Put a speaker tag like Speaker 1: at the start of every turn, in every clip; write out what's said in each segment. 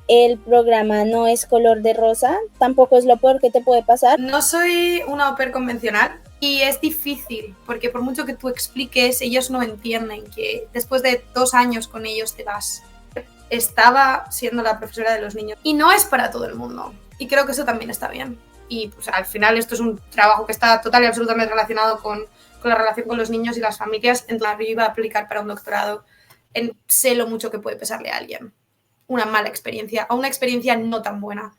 Speaker 1: El programa no es color de rosa, tampoco es lo peor que te puede pasar.
Speaker 2: No soy una au pair convencional y es difícil porque por mucho que tú expliques, ellos no entienden que después de 2 años con ellos te vas. Estaba siendo la profesora de los niños y no es para todo el mundo y creo que eso también está bien. Y pues al final esto es un trabajo que está total y absolutamente relacionado con la relación con los niños y las familias. Entonces yo iba a aplicar para un doctorado en sé lo mucho que puede pesarle a alguien una mala experiencia o una experiencia no tan buena.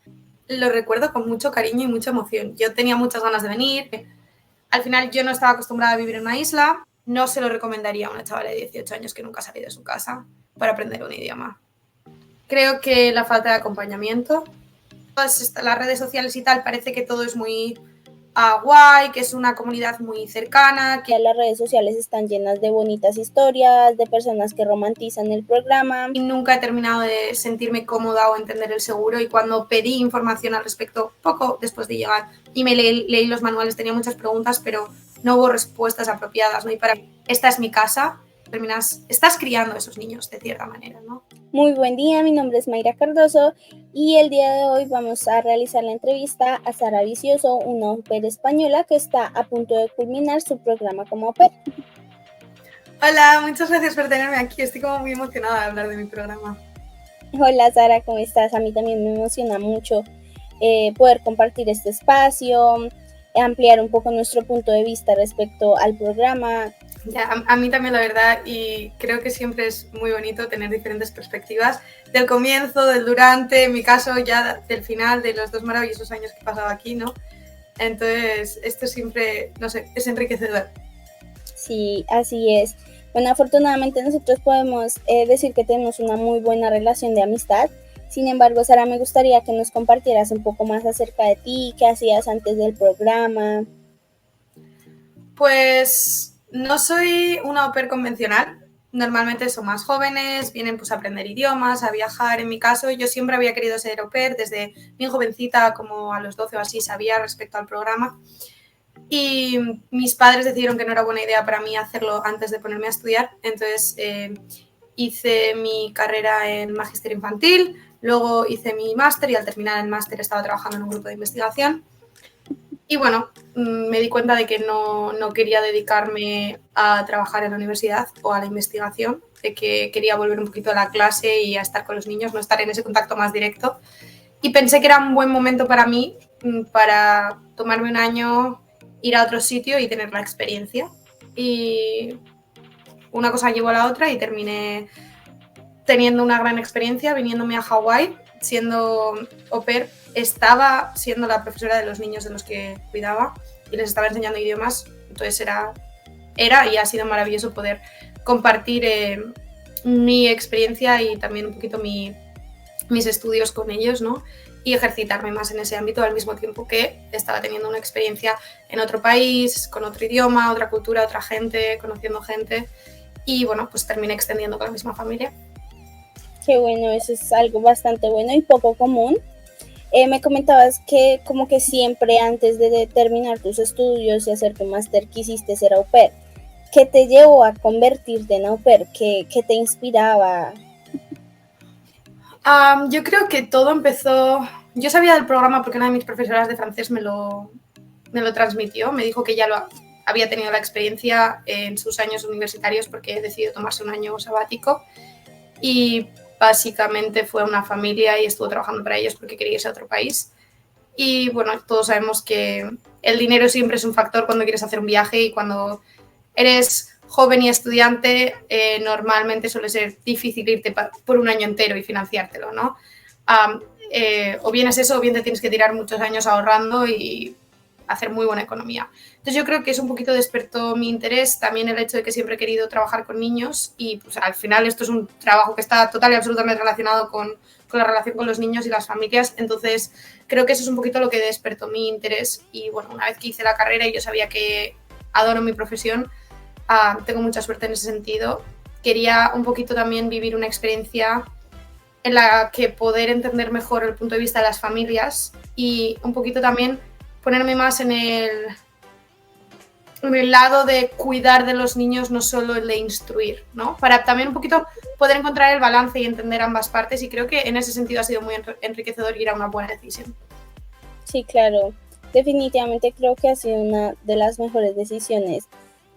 Speaker 2: Lo recuerdo con mucho cariño y mucha emoción. Yo tenía muchas ganas de venir. Al final yo no estaba acostumbrada a vivir en una isla. No se lo recomendaría a una chavala de 18 años que nunca ha salido de su casa para aprender un idioma. Creo que la falta de acompañamiento. Todas las redes sociales y tal parece que todo es muy guay, que es una comunidad muy cercana.
Speaker 1: Que las redes sociales están llenas de bonitas historias, de personas que romantizan el programa.
Speaker 2: Y nunca he terminado de sentirme cómoda o entender el seguro y cuando pedí información al respecto, poco después de llegar, y me leí los manuales, tenía muchas preguntas, pero no hubo respuestas apropiadas, ¿no? Y para esta es mi casa, estás criando a esos niños de cierta manera, ¿no?
Speaker 1: Muy buen día, mi nombre es Mayra Cardoso y el día de hoy vamos a realizar la entrevista a Sara Vicioso, una au pair española que está a punto de culminar su programa como au pair.
Speaker 2: Hola, muchas gracias por tenerme aquí, estoy como muy emocionada de hablar de mi programa.
Speaker 1: Hola Sara, ¿cómo estás? A mí también me emociona mucho poder compartir este espacio, ampliar un poco nuestro punto de vista respecto al programa.
Speaker 2: Ya, a mí también la verdad, y creo que siempre es muy bonito tener diferentes perspectivas del comienzo, del durante, en mi caso ya del final, de los 2 maravillosos años que he pasado aquí, ¿no? Entonces, esto siempre, no sé, es enriquecedor.
Speaker 1: Sí, así es. Bueno, afortunadamente nosotros podemos decir que tenemos una muy buena relación de amistad. Sin embargo, Sara, me gustaría que nos compartieras un poco más acerca de ti, qué hacías antes del programa.
Speaker 2: Pues no soy una au pair convencional. Normalmente son más jóvenes, vienen pues a aprender idiomas, a viajar. En mi caso, yo siempre había querido ser au pair, desde bien jovencita, como a los 12 o así, sabía respecto al programa. Y mis padres decidieron que no era buena idea para mí hacerlo antes de ponerme a estudiar. Entonces hice mi carrera en magisterio infantil, luego hice mi máster y al terminar el máster estaba trabajando en un grupo de investigación. Y bueno, me di cuenta de que no quería dedicarme a trabajar en la universidad o a la investigación, de que quería volver un poquito a la clase y a estar con los niños, no estar en ese contacto más directo. Y pensé que era un buen momento para mí para tomarme un año, ir a otro sitio y tener la experiencia. Y una cosa llevó a la otra y terminé teniendo una gran experiencia viniéndome a Hawái, siendo au pair. Estaba siendo la profesora de los niños de los que cuidaba y les estaba enseñando idiomas. Entonces era y ha sido maravilloso poder compartir mi experiencia y también un poquito mis estudios con ellos, ¿no? Y ejercitarme más en ese ámbito al mismo tiempo que estaba teniendo una experiencia en otro país, con otro idioma, otra cultura, otra gente, conociendo gente. Y bueno, pues terminé extendiendo con la misma familia.
Speaker 1: Qué bueno, eso es algo bastante bueno y poco común. Me comentabas que como que siempre antes de terminar tus estudios y hacer tu máster quisiste ser au pair. ¿Qué te llevó a convertirte en au pair? ¿Qué te inspiraba?
Speaker 2: Yo creo que todo empezó... Yo sabía del programa porque una de mis profesoras de francés me lo transmitió. Me dijo que ya había tenido la experiencia en sus años universitarios porque decidió tomarse un año sabático. Y básicamente fue una familia y estuvo trabajando para ellos porque quería irse a otro país. Y bueno, todos sabemos que el dinero siempre es un factor cuando quieres hacer un viaje y cuando eres joven y estudiante, normalmente suele ser difícil irte por un año entero y financiártelo, ¿no? O bien es eso, o bien te tienes que tirar muchos años ahorrando y hacer muy buena economía. Entonces yo creo que eso un poquito despertó mi interés, también el hecho de que siempre he querido trabajar con niños y pues al final esto es un trabajo que está total y absolutamente relacionado con la relación con los niños y las familias, entonces creo que eso es un poquito lo que despertó mi interés y bueno, una vez que hice la carrera y yo sabía que adoro mi profesión, tengo mucha suerte en ese sentido, quería un poquito también vivir una experiencia en la que poder entender mejor el punto de vista de las familias y un poquito también ponerme más en en el lado de cuidar de los niños, no solo el de instruir, ¿no? Para también un poquito poder encontrar el balance y entender ambas partes, y creo que en ese sentido ha sido muy enriquecedor y era una buena decisión.
Speaker 1: Sí, claro. Definitivamente creo que ha sido una de las mejores decisiones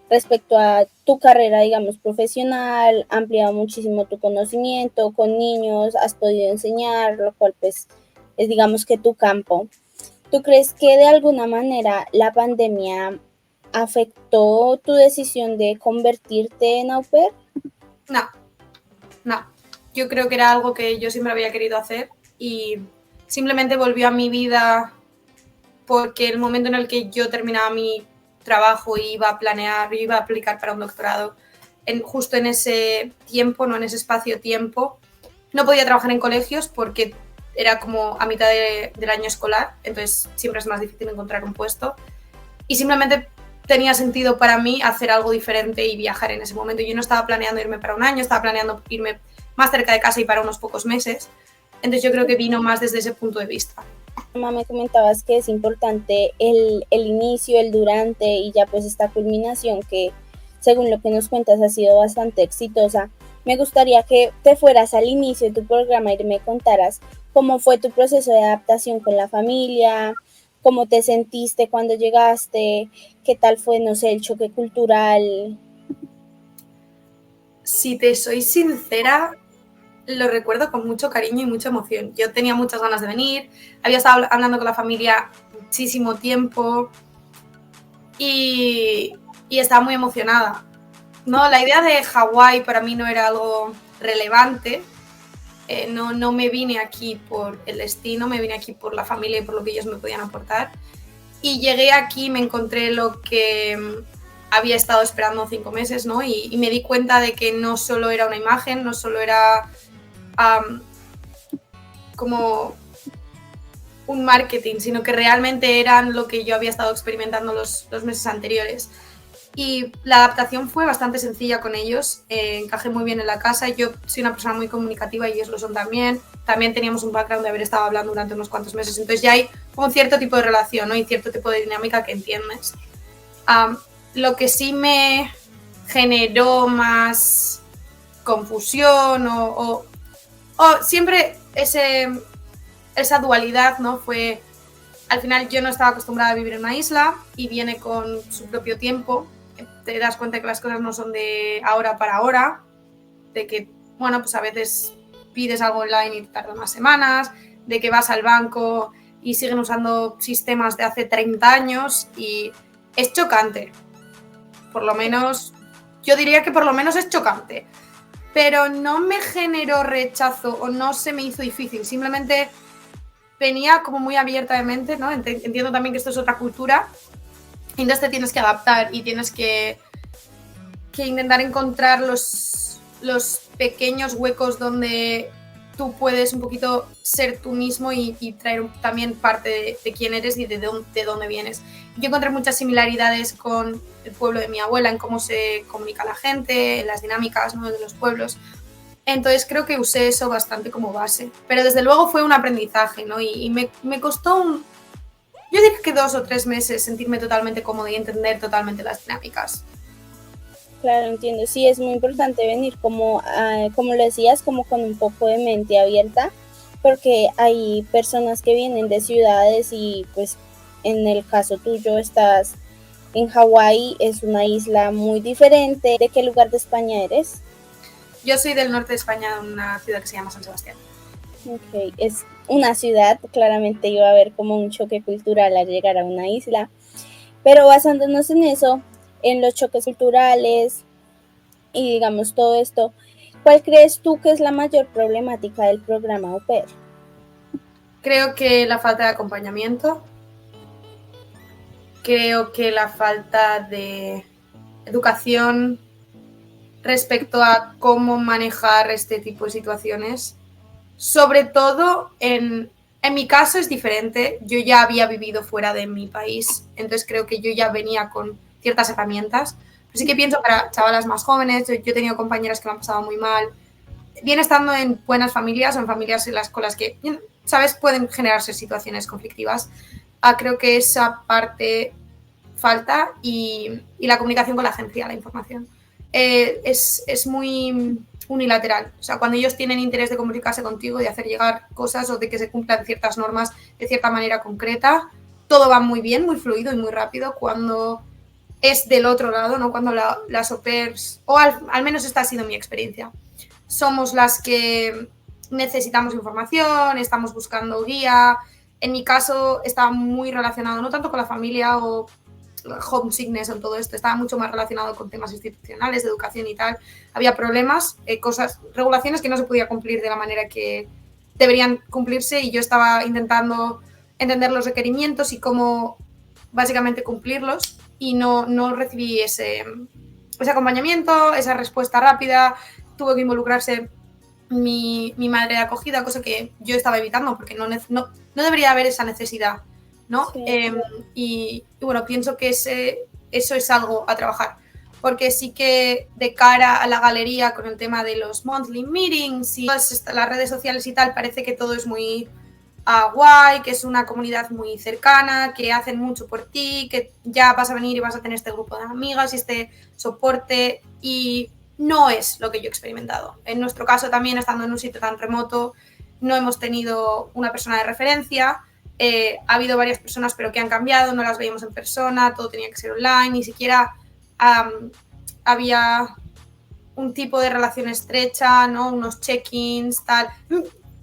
Speaker 1: respecto a tu carrera, digamos, profesional, ha ampliado muchísimo tu conocimiento con niños, has podido enseñar, lo cual pues es digamos que tu campo. ¿Tú crees que de alguna manera la pandemia afectó tu decisión de convertirte en au pair?
Speaker 2: No, no. Yo creo que era algo que yo siempre había querido hacer y simplemente volvió a mi vida porque el momento en el que yo terminaba mi trabajo y iba a planear, iba a aplicar para un doctorado, justo en ese tiempo, no en ese espacio-tiempo, no podía trabajar en colegios porque era como a mitad del año escolar, entonces siempre es más difícil encontrar un puesto. Y simplemente tenía sentido para mí hacer algo diferente y viajar en ese momento. Yo no estaba planeando irme para un año, estaba planeando irme más cerca de casa y para unos pocos meses. Entonces yo creo que vino más desde ese punto de vista.
Speaker 1: Me comentabas que es importante el inicio, el durante y ya pues esta culminación que según lo que nos cuentas ha sido bastante exitosa. Me gustaría que te fueras al inicio de tu programa y me contaras cómo fue tu proceso de adaptación con la familia, cómo te sentiste cuando llegaste, qué tal fue, no sé, el choque cultural.
Speaker 2: Si te soy sincera, lo recuerdo con mucho cariño y mucha emoción. Yo tenía muchas ganas de venir, había estado hablando con la familia muchísimo tiempo y estaba muy emocionada. No, la idea de Hawái para mí no era algo relevante. No me vine aquí por el destino, me vine aquí por la familia y por lo que ellos me podían aportar. Y llegué aquí, me encontré lo que había estado esperando 5 meses, ¿no? Y me di cuenta de que no solo era una imagen, no solo era como un marketing, sino que realmente eran lo que yo había estado experimentando los meses anteriores. Y la adaptación fue bastante sencilla con ellos, encajé muy bien en la casa, yo soy una persona muy comunicativa y ellos lo son también. También teníamos un background de haber estado hablando durante unos cuantos meses, entonces ya hay un cierto tipo de relación, ¿no? Y cierto tipo de dinámica que entiendes. Lo que sí me generó más confusión o siempre esa dualidad, ¿no? Fue, al final yo no estaba acostumbrada a vivir en una isla y viene con su propio tiempo. Te das cuenta que las cosas no son de ahora para ahora, de que, bueno, pues a veces pides algo online y te tarda unas semanas, de que vas al banco y siguen usando sistemas de hace 30 años y es chocante. Por lo menos, yo diría que por lo menos es chocante. Pero no me generó rechazo o no se me hizo difícil, simplemente venía como muy abierta de mente, ¿no? Entiendo también que esto es otra cultura, y entonces te tienes que adaptar y tienes que intentar encontrar los pequeños huecos donde tú puedes un poquito ser tú mismo y traer también parte de quién eres y de dónde vienes. Yo encontré muchas similaridades con el pueblo de mi abuela, en cómo se comunica la gente, en las dinámicas, ¿no?, de los pueblos. Entonces creo que usé eso bastante como base. Pero desde luego fue un aprendizaje, ¿no? Y me costó yo diría que 2 o 3 meses sentirme totalmente cómoda y entender totalmente las dinámicas.
Speaker 1: Claro, entiendo. Sí, es muy importante venir como lo decías, como con un poco de mente abierta, porque hay personas que vienen de ciudades y pues en el caso tuyo estás en Hawái, es una isla muy diferente. ¿De qué lugar de España eres?
Speaker 2: Yo soy del norte de España, de una ciudad que se llama San Sebastián.
Speaker 1: Ok, es una ciudad, claramente iba a haber como un choque cultural al llegar a una isla, pero basándonos en eso, en los choques culturales y digamos todo esto, ¿cuál crees tú que es la mayor problemática del programa Au Pair?
Speaker 2: Creo que la falta de acompañamiento, creo que la falta de educación respecto a cómo manejar este tipo de situaciones. Sobre todo, en mi caso es diferente, yo ya había vivido fuera de mi país, entonces creo que yo ya venía con ciertas herramientas. Pero sí que pienso para chavalas más jóvenes, yo he tenido compañeras que lo han pasado muy mal, bien estando en buenas familias o en familias con las que, ¿sabes?, pueden generarse situaciones conflictivas. Creo que esa parte falta y la comunicación con la agencia, la información. Es muy unilateral. O sea, cuando ellos tienen interés de comunicarse contigo, de hacer llegar cosas o de que se cumplan ciertas normas de cierta manera concreta, todo va muy bien, muy fluido y muy rápido. Cuando es del otro lado, ¿no? Cuando las au pairs, o al menos esta ha sido mi experiencia, somos las que necesitamos información, estamos buscando guía. En mi caso estaba muy relacionado no tanto con la familia o homesickness o todo esto, estaba mucho más relacionado con temas institucionales, de educación y tal. Había problemas, cosas, regulaciones que no se podía cumplir de la manera que deberían cumplirse y yo estaba intentando entender los requerimientos y cómo básicamente cumplirlos y no recibí ese acompañamiento, esa respuesta rápida. Tuvo que involucrarse mi madre de acogida, cosa que yo estaba evitando porque no debería haber esa necesidad, ¿no?
Speaker 1: Sí.
Speaker 2: Y bueno, pienso que eso es algo a trabajar, porque sí que de cara a la galería con el tema de los monthly meetings y todas las redes sociales y tal, parece que todo es muy guay, que es una comunidad muy cercana, que hacen mucho por ti, que ya vas a venir y vas a tener este grupo de amigas y este soporte, y no es lo que yo he experimentado. En nuestro caso también, estando en un sitio tan remoto, no hemos tenido una persona de referencia. Ha habido varias personas pero que han cambiado, no las veíamos en persona, todo tenía que ser online, ni siquiera había un tipo de relación estrecha, ¿no? Unos check-ins, tal.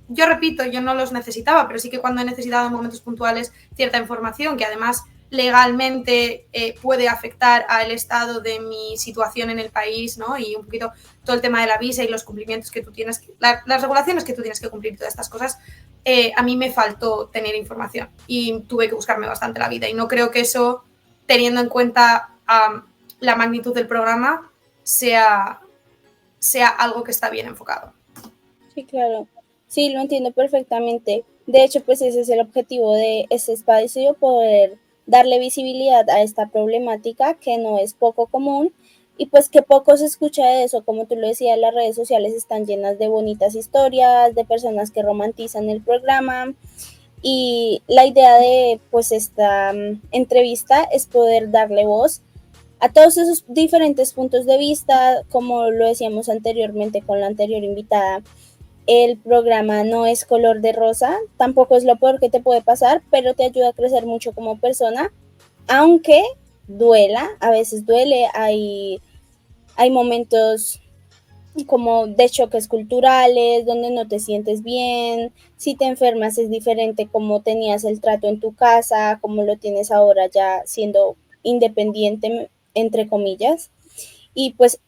Speaker 2: Yo repito, yo no los necesitaba, pero sí que cuando he necesitado en momentos puntuales cierta información que además legalmente puede afectar al estado de mi situación en el país, ¿no? Y un poquito todo el tema de la visa y los cumplimientos que tú tienes, las regulaciones que tú tienes que cumplir, todas estas cosas, a mí me faltó tener información y tuve que buscarme bastante la vida. Y no creo que eso, teniendo en cuenta la magnitud del programa, sea algo que está bien enfocado.
Speaker 1: Sí, claro. Sí, lo entiendo perfectamente. De hecho, pues ese es el objetivo de este espacio, poder darle visibilidad a esta problemática que no es poco común y pues que poco se escucha de eso. Como tú lo decías, las redes sociales están llenas de bonitas historias, de personas que romantizan el programa, y la idea de pues esta entrevista es poder darle voz a todos esos diferentes puntos de vista. Como lo decíamos anteriormente con la anterior invitada, el programa no es color de rosa, tampoco es lo peor que te puede pasar, pero te ayuda a crecer mucho como persona, aunque duela, a veces duele, hay momentos como de choques culturales, donde no te sientes bien, si te enfermas es diferente como tenías el trato en tu casa, como lo tienes ahora ya siendo independiente, entre comillas. Y pues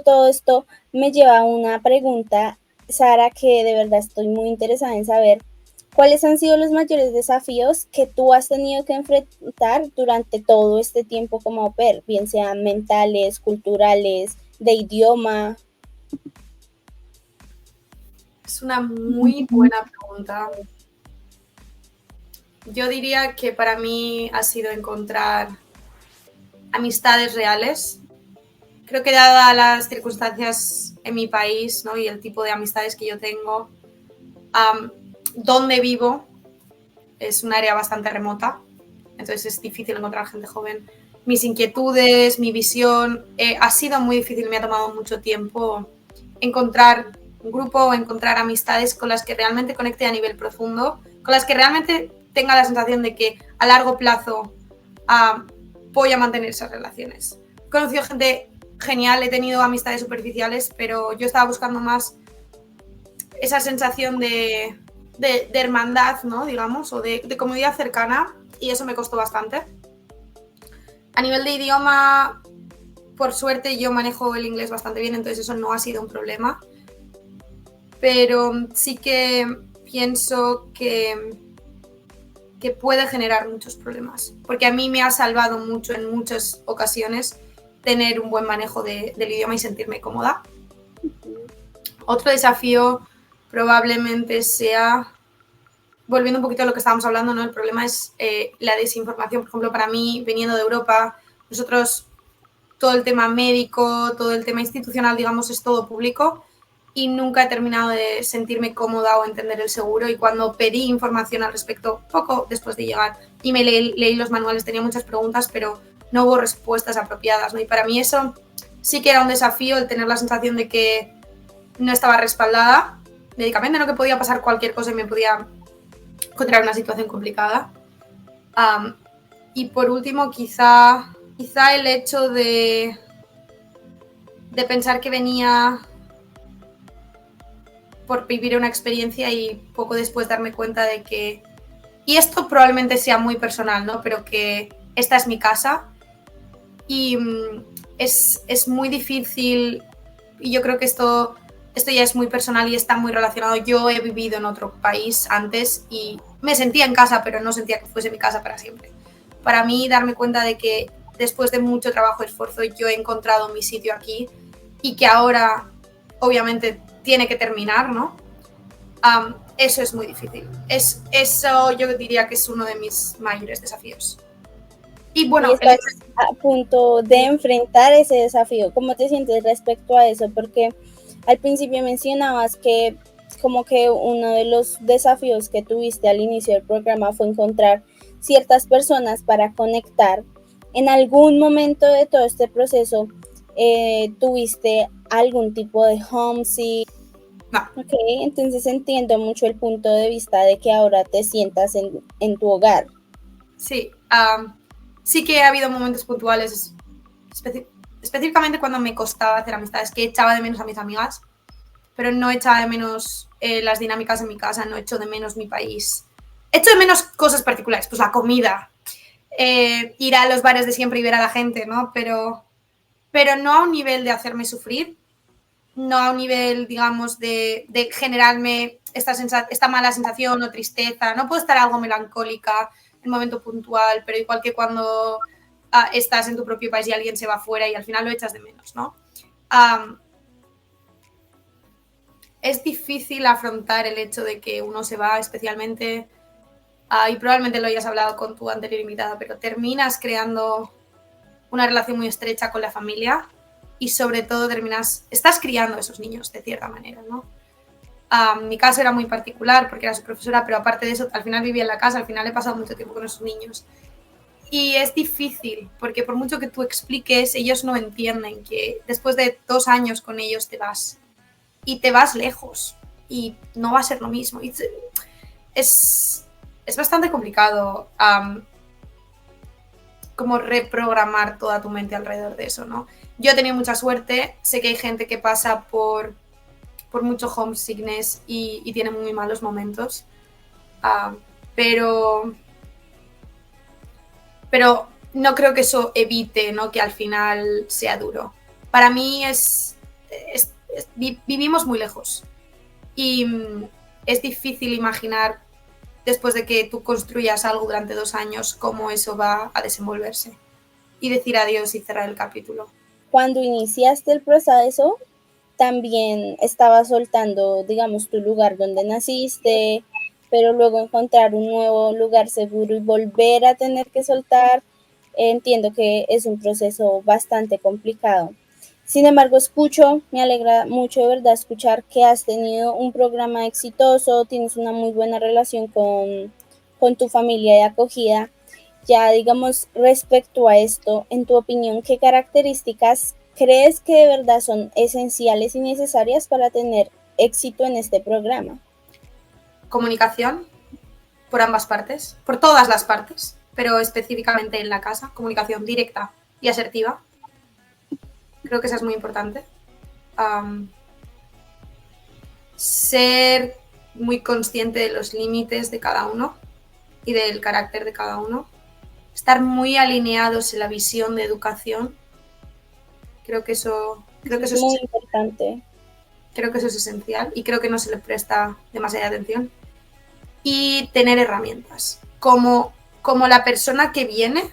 Speaker 1: todo esto me lleva a una pregunta, Sara, que de verdad estoy muy interesada en saber. ¿Cuáles han sido los mayores desafíos que tú has tenido que enfrentar durante todo este tiempo como au pair, bien sean mentales, culturales, de idioma?
Speaker 2: Es una muy buena pregunta. Yo diría que para mí ha sido encontrar amistades reales. Creo que dadas las circunstancias en mi país, ¿no? Y el tipo de amistades que yo tengo, donde vivo es un área bastante remota, entonces es difícil encontrar gente joven. Mis inquietudes, mi visión, ha sido muy difícil, me ha tomado mucho tiempo encontrar un grupo, encontrar amistades con las que realmente conecte a nivel profundo, con las que realmente tenga la sensación de que a largo plazo voy a mantener esas relaciones. He conocido gente genial, he tenido amistades superficiales, pero yo estaba buscando más esa sensación de hermandad, ¿no? Digamos, o de comunidad cercana, y eso me costó bastante. A nivel de idioma, por suerte yo manejo el inglés bastante bien, entonces eso no ha sido un problema, pero sí que pienso que puede generar muchos problemas, porque a mí me ha salvado mucho en muchas ocasiones tener un buen manejo del idioma y sentirme cómoda. Otro desafío probablemente sea, volviendo un poquito a lo que estábamos hablando, ¿no? El problema es la desinformación. Por ejemplo, para mí, viniendo de Europa, nosotros todo el tema médico, todo el tema institucional, digamos, es todo público y nunca he terminado de sentirme cómoda o entender el seguro, y cuando pedí información al respecto, poco después de llegar, y me leí los manuales, tenía muchas preguntas, pero no hubo respuestas apropiadas, ¿no? Y para mí eso sí que era un desafío, el tener la sensación de que no estaba respaldada médicamente, no, que podía pasar cualquier cosa y me podía encontrar una situación complicada. Y por último, quizá el hecho de pensar que venía por vivir una experiencia y poco después darme cuenta de que, y esto probablemente sea muy personal, ¿no? Pero que esta es mi casa y es muy difícil, y yo creo que esto ya es muy personal y está muy relacionado. Yo he vivido en otro país antes y me sentía en casa, pero no sentía que fuese mi casa para siempre. Para mí, darme cuenta de que después de mucho trabajo y esfuerzo yo he encontrado mi sitio aquí y que ahora, obviamente, tiene que terminar, ¿no? Eso es muy difícil. Eso yo diría que es uno de mis mayores desafíos. Y bueno,
Speaker 1: Y estás a punto de enfrentar ese desafío. ¿Cómo te sientes respecto a eso? Porque al principio mencionabas que como que uno de los desafíos que tuviste al inicio del programa fue encontrar ciertas personas para conectar. ¿En algún momento de todo este proceso tuviste algún tipo de homesick?
Speaker 2: no.
Speaker 1: Ok, entonces entiendo mucho el punto de vista de que ahora te sientas en tu hogar.
Speaker 2: Sí, sí que ha habido momentos puntuales, específicamente cuando me costaba hacer amistades, que echaba de menos a mis amigas, pero no echaba de menos las dinámicas en mi casa, no echo de menos mi país. Echo de menos cosas particulares, pues la comida, ir a los bares de siempre y ver a la gente, ¿no? Pero no a un nivel de hacerme sufrir, no a un nivel, digamos, de generarme esta mala sensación o tristeza. No puedo estar algo melancólica en un momento puntual, pero igual que cuando estás en tu propio país y alguien se va fuera y al final lo echas de menos, ¿no? Es difícil afrontar el hecho de que uno se va, especialmente, y probablemente lo hayas hablado con tu anterior invitada, pero terminas creando una relación muy estrecha con la familia y sobre todo estás criando a esos niños de cierta manera, ¿no? Mi caso era muy particular porque era su profesora, pero aparte de eso, al final vivía en la casa, al final he pasado mucho tiempo con esos niños. Y es difícil, porque por mucho que tú expliques, ellos no entienden que después de 2 años con ellos te vas. Y te vas lejos. Y no va a ser lo mismo. Y es bastante complicado como reprogramar toda tu mente alrededor de eso, ¿no? Yo he tenido mucha suerte, sé que hay gente que pasa por mucho homesickness y tiene muy malos momentos, pero no creo que eso evite, ¿no?, que al final sea duro. Para mí vivimos muy lejos y es difícil imaginar, después de que tú construyas algo durante 2 años, cómo eso va a desenvolverse y decir adiós y cerrar el capítulo.
Speaker 1: Cuando iniciaste el proceso, también estabas soltando, digamos, tu lugar donde naciste, pero luego encontrar un nuevo lugar seguro y volver a tener que soltar, entiendo que es un proceso bastante complicado. Sin embargo, me alegra mucho de verdad escuchar que has tenido un programa exitoso, tienes una muy buena relación con tu familia de acogida. Ya, digamos, respecto a esto, en tu opinión, ¿qué características crees que de verdad son esenciales y necesarias para tener éxito en este programa?
Speaker 2: Comunicación por ambas partes, por todas las partes, pero específicamente en la casa, comunicación directa y asertiva. Creo que esa es muy importante. Ser muy consciente de los límites de cada uno y del carácter de cada uno. Estar muy alineados en la visión de educación. Creo que eso es
Speaker 1: muy importante.
Speaker 2: Creo que eso es esencial y creo que no se le presta demasiada atención. Y tener herramientas. Como la persona que viene,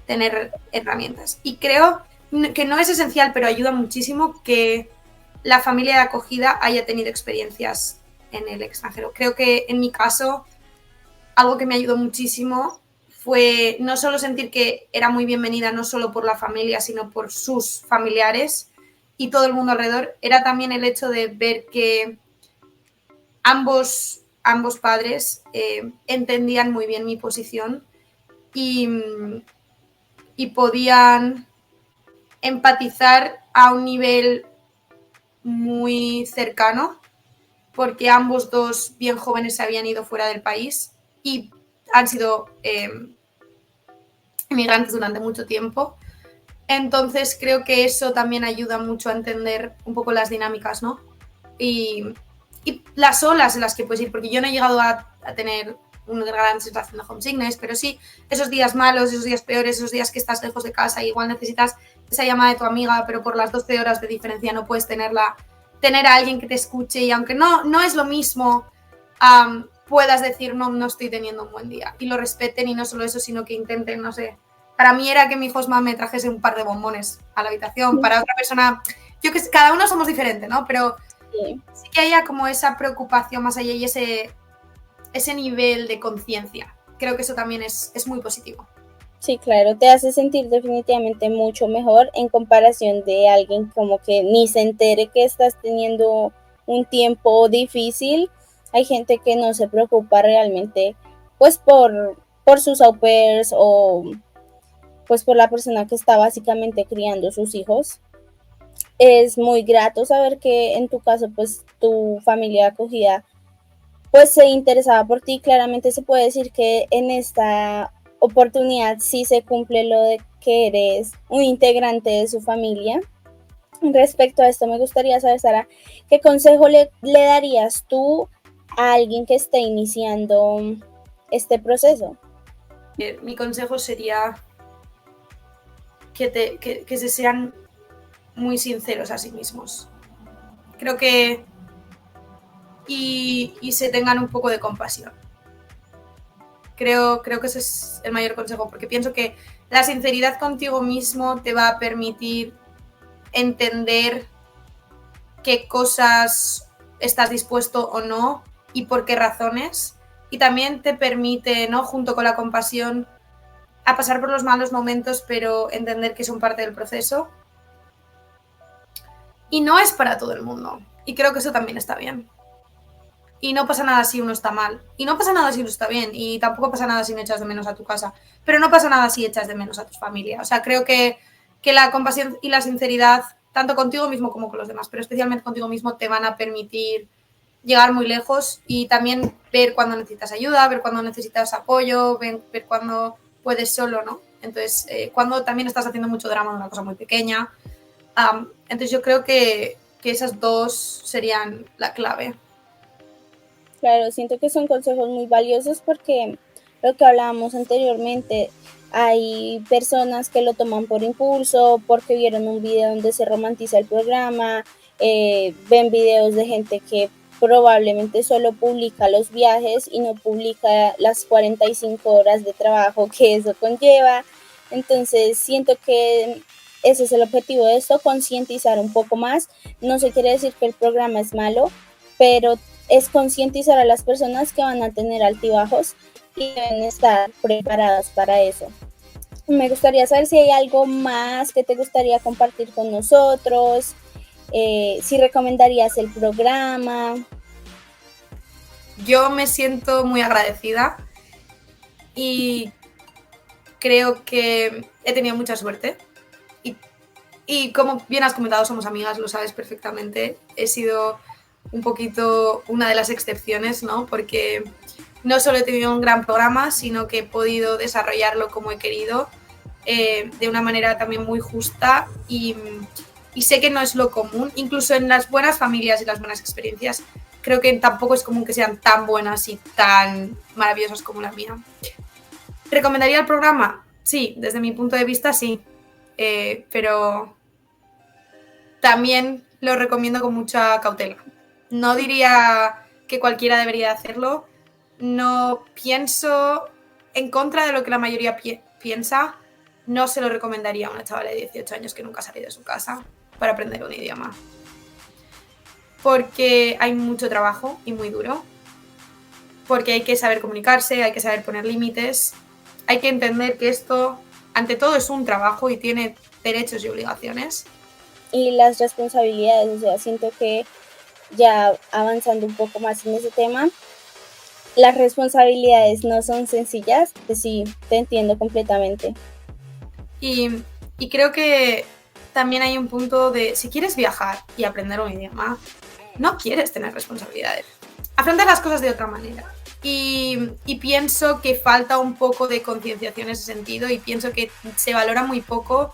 Speaker 2: tener herramientas. Y creo que no es esencial, pero ayuda muchísimo que la familia de acogida haya tenido experiencias en el extranjero. Creo que en mi caso, algo que me ayudó muchísimo fue no solo sentir que era muy bienvenida, no solo por la familia, sino por sus familiares y todo el mundo alrededor, era también el hecho de ver que ambos entendían muy bien mi posición y y podían empatizar a un nivel muy cercano, porque ambos dos bien jóvenes se habían ido fuera del país y han sido inmigrantes durante mucho tiempo. Entonces creo que eso también ayuda mucho a entender un poco las dinámicas, ¿no? Y las olas en las que puedes ir, porque yo no he llegado a tener una gran situación de homesickness, pero sí esos días malos, esos días peores, esos días que estás lejos de casa y igual necesitas esa llamada de tu amiga, pero por las 12 horas de diferencia no puedes tener a alguien que te escuche y aunque no es lo mismo, puedas decir no estoy teniendo un buen día y lo respeten y no solo eso, sino que intenten, no sé. Para mí era que mi Josma me trajese un par de bombones a la habitación, para otra persona, yo que cada uno somos diferentes, ¿no? Pero sí que haya como esa preocupación más allá y ese nivel de conciencia. Creo que eso también es muy positivo.
Speaker 1: Sí, claro, te hace sentir definitivamente mucho mejor en comparación de alguien como que ni se entere que estás teniendo un tiempo difícil. Hay gente que no se preocupa realmente pues por sus au pairs o pues por la persona que está básicamente criando sus hijos. Es muy grato saber que en tu caso pues tu familia acogida pues se interesaba por ti. Claramente se puede decir que en esta oportunidad sí se cumple lo de que eres un integrante de su familia. Respecto a esto me gustaría saber, Sara, ¿qué consejo le darías tú a alguien que esté iniciando este proceso?
Speaker 2: Mi consejo sería que se sean muy sinceros a sí mismos. Creo que y se tengan un poco de compasión. Creo que ese es el mayor consejo, porque pienso que la sinceridad contigo mismo te va a permitir entender qué cosas estás dispuesto o no y por qué razones. Y también te permite, ¿no?, junto con la compasión, a pasar por los malos momentos, pero entender que son parte del proceso. Y no es para todo el mundo. Y creo que eso también está bien. Y no pasa nada si uno está mal. Y no pasa nada si uno está bien. Y tampoco pasa nada si no echas de menos a tu casa. Pero no pasa nada si echas de menos a tu familia. O sea, creo que la compasión y la sinceridad, tanto contigo mismo como con los demás, pero especialmente contigo mismo, te van a permitir llegar muy lejos y también ver cuando necesitas ayuda, ver cuando necesitas apoyo, ver cuando puedes solo, ¿no? Entonces, cuando también estás haciendo mucho drama de una cosa muy pequeña. Entonces yo creo que esas dos serían la clave.
Speaker 1: Claro, siento que son consejos muy valiosos porque lo que hablábamos anteriormente, hay personas que lo toman por impulso, porque vieron un video donde se romantiza el programa, ven videos de gente que probablemente solo publica los viajes y no publica las 45 horas de trabajo que eso conlleva. Entonces siento que ese es el objetivo de esto, concientizar un poco más. No se quiere decir que el programa es malo, pero es concientizar a las personas que van a tener altibajos y deben estar preparadas para eso. Me gustaría saber si hay algo más que te gustaría compartir con nosotros, si recomendarías el programa.
Speaker 2: Yo me siento muy agradecida y creo que he tenido mucha suerte. Y como bien has comentado, somos amigas, lo sabes perfectamente. He sido un poquito una de las excepciones, ¿no? Porque no solo he tenido un gran programa, sino que he podido desarrollarlo como he querido, de una manera también muy justa y sé que no es lo común, incluso en las buenas familias y las buenas experiencias, creo que tampoco es común que sean tan buenas y tan maravillosas como la mía. ¿Recomendaría el programa? Sí, desde mi punto de vista sí, pero también lo recomiendo con mucha cautela. No diría que cualquiera debería hacerlo. No pienso en contra de lo que la mayoría piensa. No se lo recomendaría a una chavala de 18 años que nunca ha salido de su casa para aprender un idioma. Porque hay mucho trabajo y muy duro. Porque hay que saber comunicarse, hay que saber poner límites. Hay que entender que esto, ante todo, es un trabajo y tiene derechos y obligaciones.
Speaker 1: Y las responsabilidades, o sea, siento que ya avanzando un poco más en ese tema, las responsabilidades no son sencillas, pues sí, te entiendo completamente.
Speaker 2: Y creo que también hay un punto de, si quieres viajar y aprender un idioma, no quieres tener responsabilidades. Afrontas las cosas de otra manera. Y pienso que falta un poco de concienciación en ese sentido, y pienso que se valora muy poco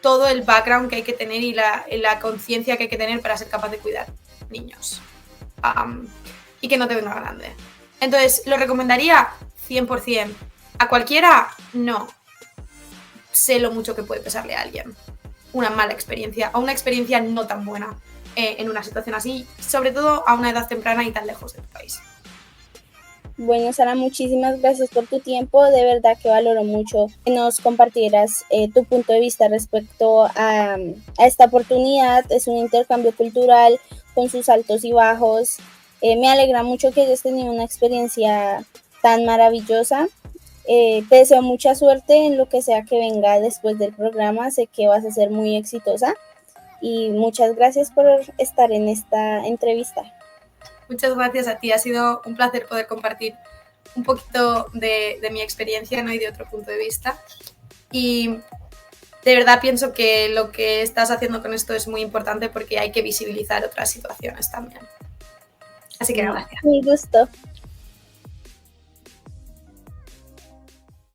Speaker 2: todo el background que hay que tener y la conciencia que hay que tener para ser capaz de cuidar niños. Y que no te venga grande. Entonces, ¿lo recomendaría? 100%. ¿A cualquiera? No. Sé lo mucho que puede pesarle a alguien una mala experiencia o una experiencia no tan buena en una situación así, sobre todo a una edad temprana y tan lejos de tu país.
Speaker 1: Bueno, Sara, muchísimas gracias por tu tiempo. De verdad que valoro mucho que nos compartieras tu punto de vista respecto a esta oportunidad. Es un intercambio cultural con sus altos y bajos. Me alegra mucho que hayas tenido una experiencia tan maravillosa. Te deseo mucha suerte en lo que sea que venga después del programa. Sé que vas a ser muy exitosa. Y muchas gracias por estar en esta entrevista.
Speaker 2: Muchas gracias a ti, ha sido un placer poder compartir un poquito de mi experiencia, ¿no? Y de otro punto de vista. Y de verdad pienso que lo que estás haciendo con esto es muy importante porque hay que visibilizar otras situaciones también. Así que gracias.
Speaker 1: Un gusto.